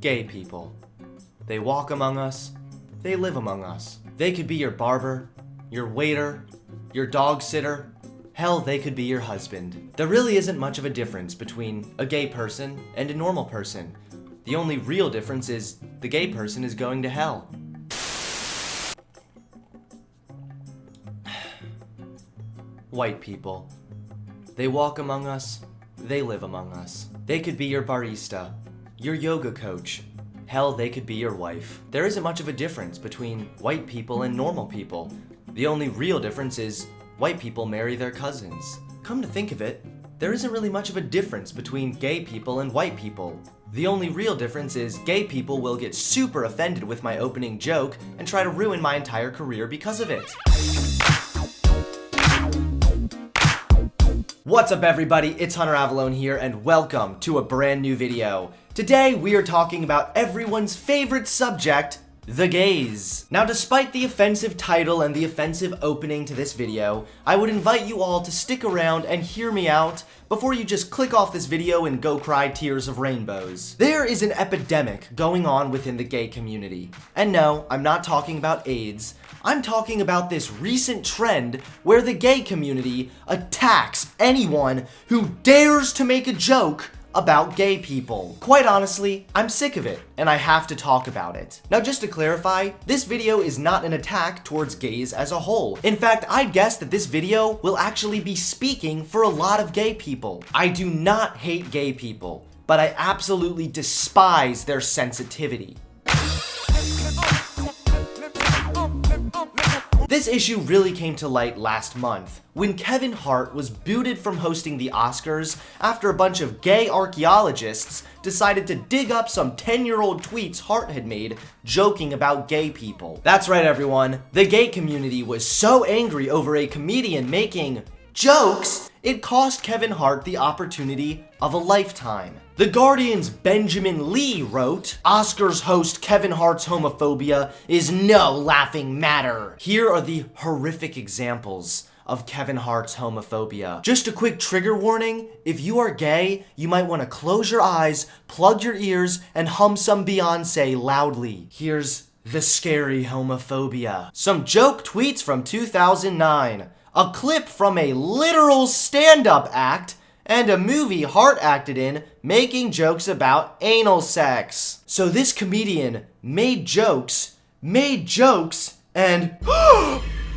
Gay people. They walk among us, they live among us. They could be your barber, your waiter, your dog sitter. Hell, they could be your husband. There really isn't much of a difference between a gay person and a normal person. The only real difference is the gay person is going to hell. White people. They walk among us, they live among us. They could be your barista, your yoga coach. Hell, they could be your wife. There isn't much of a difference between white people and normal people. The only real difference is white people marry their cousins. Come to think of it, there isn't really much of a difference between gay people and white people. The only real difference is gay people will get super offended with my opening joke and try to ruin my entire career because of it. What's up everybody, it's Hunter Avalone here and welcome to a brand new video. Today we are talking about everyone's favorite subject, the gays. Now despite the offensive title and the offensive opening to this video, I would invite you all to stick around and hear me out before you just click off this video and go cry tears of rainbows. There is an epidemic going on within the gay community. And no, I'm not talking about AIDS. I'm talking about this recent trend where the gay community attacks anyone who dares to make a joke about gay people. Quite honestly, I'm sick of it, and I have to talk about it. Now just to clarify, this video is not an attack towards gays as a whole. In fact, I'd guess that this video will actually be speaking for a lot of gay people. I do not hate gay people, but I absolutely despise their sensitivity. This issue really came to light last month, when Kevin Hart was booted from hosting the Oscars after a bunch of gay archaeologists decided to dig up some 10-year-old tweets Hart had made joking about gay people. That's right everyone, the gay community was so angry over a comedian making jokes, it cost Kevin Hart the opportunity of a lifetime. The Guardian's Benjamin Lee wrote, "Oscars host Kevin Hart's homophobia is no laughing matter." Here are the horrific examples of Kevin Hart's homophobia. Just a quick trigger warning, if you are gay, you might want to close your eyes, plug your ears, and hum some Beyonce loudly. Here's the scary homophobia. Some joke tweets from 2009. A clip from a literal stand-up act, and a movie Hart acted in making jokes about anal sex. So this comedian made jokes, and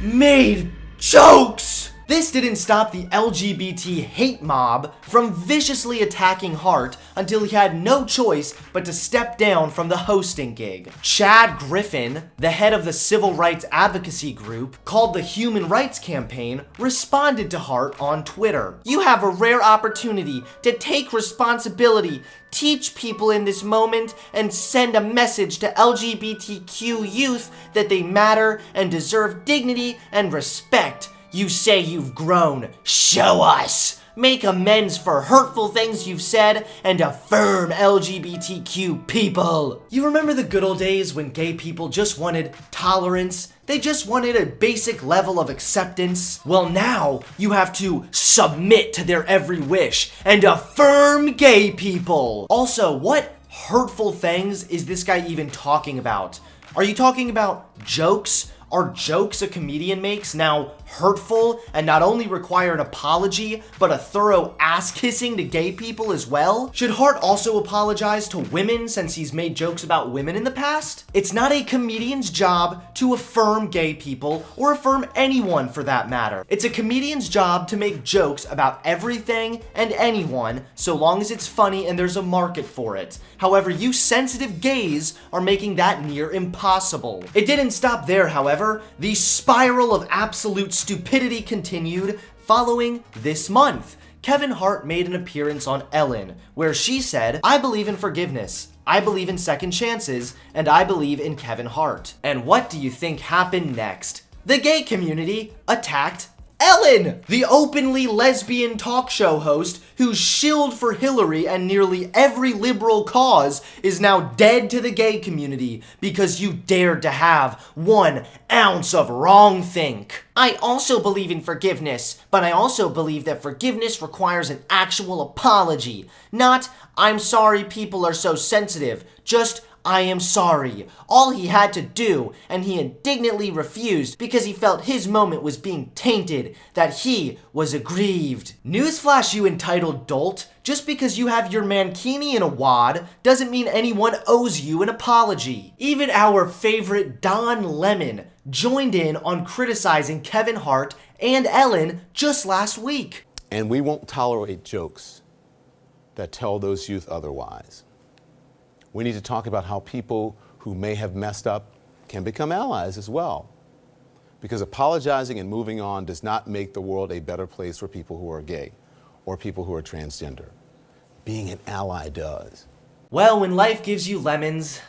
made jokes! This didn't stop the LGBT hate mob from viciously attacking Hart until he had no choice but to step down from the hosting gig. Chad Griffin, the head of the civil rights advocacy group called the Human Rights Campaign, responded to Hart on Twitter. "You have a rare opportunity to take responsibility, teach people in this moment, and send a message to LGBTQ youth that they matter and deserve dignity and respect. You say you've grown. Show us. Make amends for hurtful things you've said and affirm LGBTQ people." You remember the good old days when gay people just wanted tolerance? They just wanted a basic level of acceptance? Well, now you have to submit to their every wish and affirm gay people. Also, what hurtful things is this guy even talking about? Are you talking about jokes? Are jokes a comedian makes now hurtful and not only require an apology, but a thorough ass-kissing to gay people as well? Should Hart also apologize to women since he's made jokes about women in the past? It's not a comedian's job to affirm gay people, or affirm anyone for that matter. It's a comedian's job to make jokes about everything and anyone, so long as it's funny and there's a market for it. However, you sensitive gays are making that near impossible. It didn't stop there, however. The spiral of absolute stupidity continued following this month. Kevin Hart made an appearance on Ellen, where she said, "I believe in forgiveness, I believe in second chances, and I believe in Kevin Hart." And what do you think happened next? The gay community attacked Ellen, the openly lesbian talk show host who shilled for Hillary and nearly every liberal cause, is now dead to the gay community because you dared to have 1 ounce of wrongthink. I also believe in forgiveness, but I also believe that forgiveness requires an actual apology. Not, I'm sorry people are so sensitive, just, I am sorry. All he had to do, and he indignantly refused because he felt his moment was being tainted, that he was aggrieved. Newsflash, you entitled dolt. Just because you have your mankini in a wad doesn't mean anyone owes you an apology. Even our favorite Don Lemon joined in on criticizing Kevin Hart and Ellen just last week. And we won't tolerate jokes that tell those youth otherwise. We need to talk about how people who may have messed up can become allies as well. Because apologizing and moving on does not make the world a better place for people who are gay or people who are transgender. Being an ally does. Well, when life gives you lemons,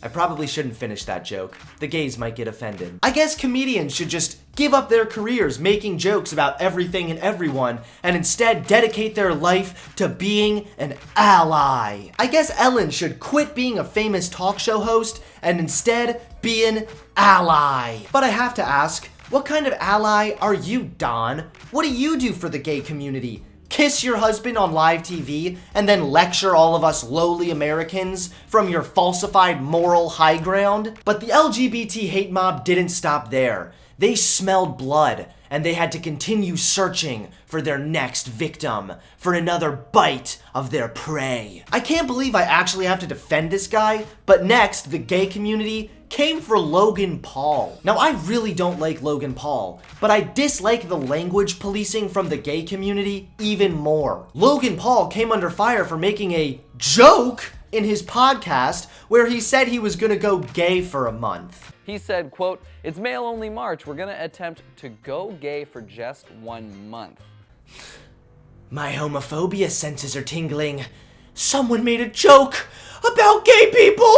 I probably shouldn't finish that joke. The gays might get offended. I guess comedians should just give up their careers making jokes about everything and everyone and instead dedicate their life to being an ally. I guess Ellen should quit being a famous talk show host and instead be an ally. But I have to ask, what kind of ally are you, Don? What do you do for the gay community? Kiss your husband on live TV and then lecture all of us lowly Americans from your falsified moral high ground? But the LGBT hate mob didn't stop there. They smelled blood and they had to continue searching for their next victim, for another bite of their prey. I can't believe I actually have to defend this guy, but next, the gay community came for Logan Paul. Now, I really don't like Logan Paul, but I dislike the language policing from the gay community even more. Logan Paul came under fire for making a joke in his podcast where he said he was gonna go gay for a month. He said, quote, "It's male only March. We're gonna attempt to go gay for just 1 month." My homophobia senses are tingling. Someone made a joke about gay people.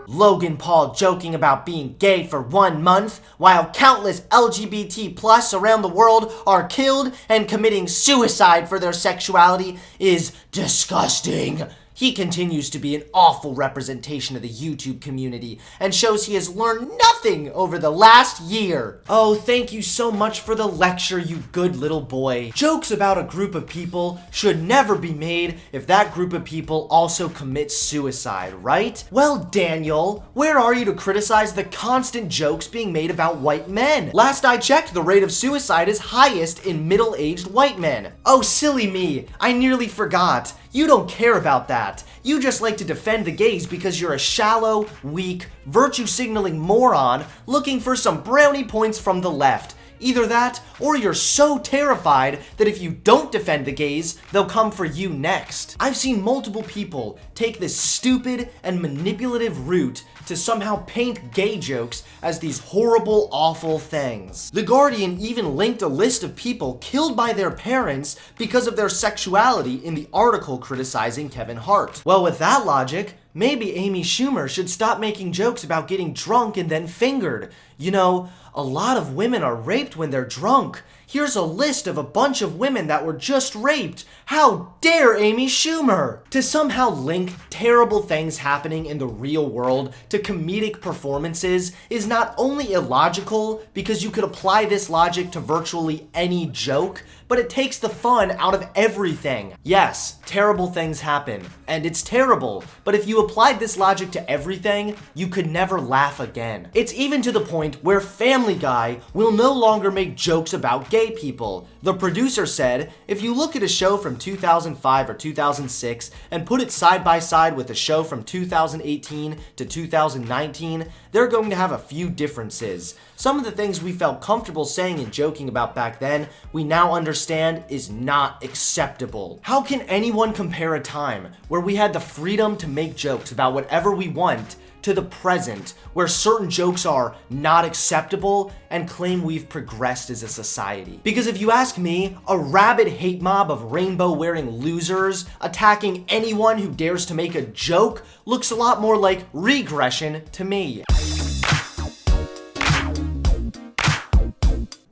Logan Paul joking about being gay for 1 month while countless LGBT+ around the world are killed and committing suicide for their sexuality is disgusting. He continues to be an awful representation of the YouTube community and shows he has learned nothing over the last year. Oh, thank you so much for the lecture, you good little boy. Jokes about a group of people should never be made if that group of people also commits suicide, right? Well, Daniel, where are you to criticize the constant jokes being made about white men? Last I checked, the rate of suicide is highest in middle-aged white men. Oh, silly me, I nearly forgot. You don't care about that. You just like to defend the gays because you're a shallow, weak, virtue-signaling moron looking for some brownie points from the left. Either that, or you're so terrified that if you don't defend the gays, they'll come for you next. I've seen multiple people take this stupid and manipulative route to somehow paint gay jokes as these horrible, awful things. The Guardian even linked a list of people killed by their parents because of their sexuality in the article criticizing Kevin Hart. Well, with that logic, maybe Amy Schumer should stop making jokes about getting drunk and then fingered. You know, a lot of women are raped when they're drunk. Here's a list of a bunch of women that were just raped. How dare Amy Schumer? To somehow link terrible things happening in the real world to comedic performances is not only illogical because you could apply this logic to virtually any joke, but it takes the fun out of everything. Yes, terrible things happen, and it's terrible, but if you applied this logic to everything, you could never laugh again. It's even to the point where Family Guy will no longer make jokes about gay people. The producer said, if you look at a show from 2005 or 2006 and put it side by side with a show from 2018 to 2019, they're going to have a few differences. Some of the things we felt comfortable saying and joking about back then, we now understand is not acceptable. How can anyone compare a time where we had the freedom to make jokes about whatever we want to the present, where certain jokes are not acceptable, and claim we've progressed as a society? Because if you ask me, a rabid hate mob of rainbow-wearing losers attacking anyone who dares to make a joke looks a lot more like regression to me.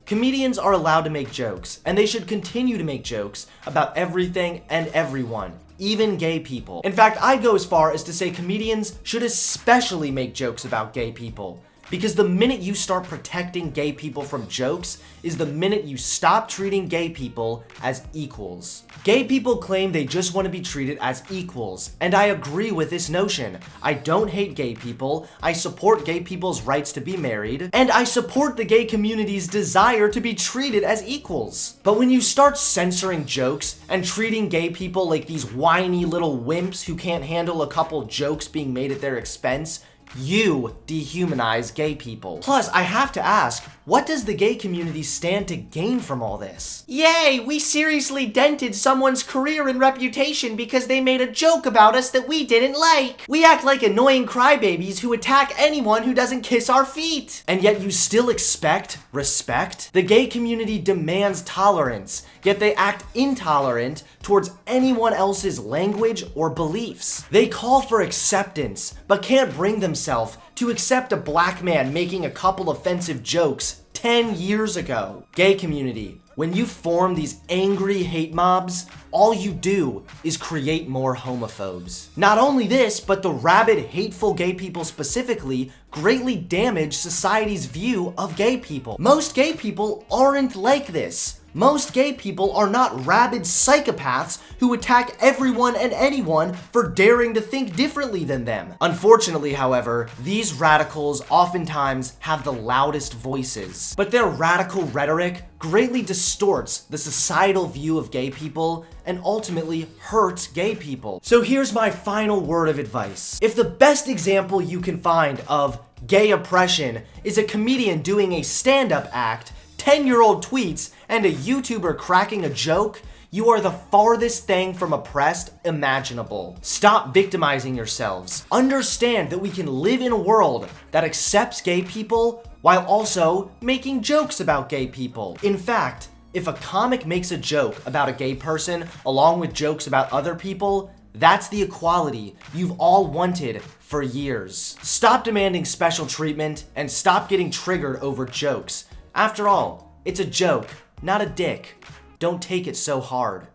Comedians are allowed to make jokes, and they should continue to make jokes about everything and everyone, even gay people. In fact, I'd go as far as to say comedians should especially make jokes about gay people. Because the minute you start protecting gay people from jokes is the minute you stop treating gay people as equals. Gay people claim they just want to be treated as equals, and I agree with this notion. I don't hate gay people, I support gay people's rights to be married, and I support the gay community's desire to be treated as equals. But when you start censoring jokes and treating gay people like these whiny little wimps who can't handle a couple jokes being made at their expense, you dehumanize gay people. Plus, I have to ask, what does the gay community stand to gain from all this? Yay, we seriously dented someone's career and reputation because they made a joke about us that we didn't like. We act like annoying crybabies who attack anyone who doesn't kiss our feet. And yet you still expect respect? The gay community demands tolerance, yet they act intolerant towards anyone else's language or beliefs. They call for acceptance, but can't bring themselves to accept a black man making a couple offensive jokes 10 years ago. Gay community, when you form these angry hate mobs, all you do is create more homophobes. Not only this, but the rabid, hateful gay people specifically greatly damage society's view of gay people. Most gay people aren't like this. Most gay people are not rabid psychopaths who attack everyone and anyone for daring to think differently than them. Unfortunately, however, these radicals oftentimes have the loudest voices, but their radical rhetoric greatly distorts the societal view of gay people and ultimately hurts gay people. So here's my final word of advice. If the best example you can find of gay oppression is a comedian doing a stand-up act, 10-year-old tweets, and a YouTuber cracking a joke, you are the farthest thing from oppressed imaginable. Stop victimizing yourselves. Understand that we can live in a world that accepts gay people while also making jokes about gay people. In fact, if a comic makes a joke about a gay person along with jokes about other people, that's the equality you've all wanted for years. Stop demanding special treatment and stop getting triggered over jokes. After all, it's a joke, not a dick. Don't take it so hard.